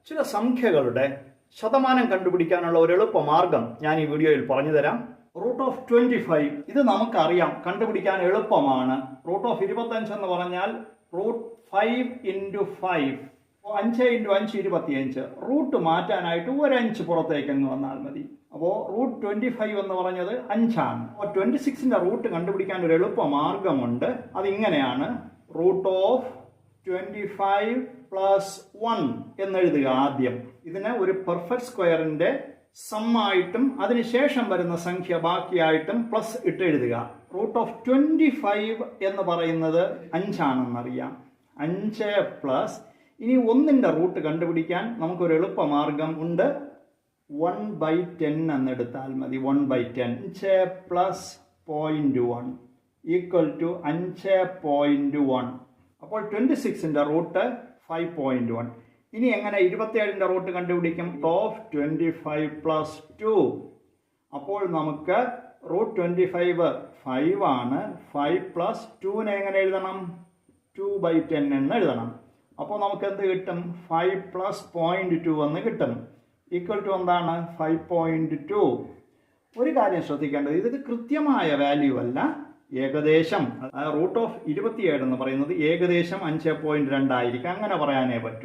ചില സംഖ്യകളുടെ ശതമാനം കണ്ടുപിടിക്കാനുള്ള ഒരു എളുപ്പമാർഗം ഞാൻ ഈ വീഡിയോയിൽ പറഞ്ഞു തരാം. റൂട്ട് ഓഫ് 25 ഇത് നമുക്കറിയാം, കണ്ടുപിടിക്കാൻ എളുപ്പമാണ്. റൂട്ട് ഓഫ് 25 എന്ന് പറഞ്ഞാൽ റൂട്ട് 5 × 5, 5 × 5 25. റൂട്ട് മാറ്റാനായിട്ട് ഒരു 5 പുറത്തേക്ക് അങ്ങ് വന്നാൽ മതി. അപ്പോൾ റൂട്ട് 25 എന്ന് പറഞ്ഞത് 5 ആണ്. അപ്പോൾ 26ന്റെ റൂട്ട് കണ്ടുപിടിക്കാൻ ഒരു എളുപ്പമാർഗമുണ്ട്. അതിങ്ങനെയാണ്: റൂട്ട് ഓഫ് 25 + 1 എന്നെഴുതുക. ആദ്യം ഇതിനെ ഒരു പെർഫെക്റ്റ് സ്ക്വയറിന്റെ സമ്മായിട്ടും അതിനുശേഷം വരുന്ന സംഖ്യ ബാക്കിയായിട്ടും പ്ലസ് ഇട്ട് എഴുതുക. റൂട്ട് ഓഫ് 25 എന്ന് പറയുന്നത് 5 ആണെന്നറിയാം. 5 പ്ലസ് ഇനി 1ന്റെ റൂട്ട് കണ്ടുപിടിക്കാൻ നമുക്കൊരു എളുപ്പമാർഗം ഉണ്ട്. 1/10 എന്നെടുത്താൽ മതി. 1/10. 5 പ്ലസ് 0.1 ഈക്വൽ ടു 5.1. അപ്പോൾ 26ന്റെ റൂട്ട് 5.1. ഇനി എങ്ങനെ 27ന്റെ റൂട്ട് കണ്ടുപിടിക്കും? ഓഫ് 25 + 2. അപ്പോൾ നമുക്ക് റൂട്ട് 25 5 ആണ്. 5 + 2നെ എങ്ങനെ എഴുതണം? 2/10 എന്ന് എഴുതണം. അപ്പോൾ നമുക്ക് എന്ത് കിട്ടും? 5 + 0.2 എന്ന് കിട്ടും. ഈക്വൽ ടു എന്താണ്? 5.2. ഒരു കാര്യം ശ്രദ്ധിക്കേണ്ടത്, ഇത് കൃത്യമായ വാല്യൂ അല്ല, ഏകദേശം. റൂട്ട് ഓഫ് 27 എന്ന് പറയുന്നത് ഏകദേശം 5.2 ആയിരിക്കും. അങ്ങനെ പറയാനേ പറ്റൂ.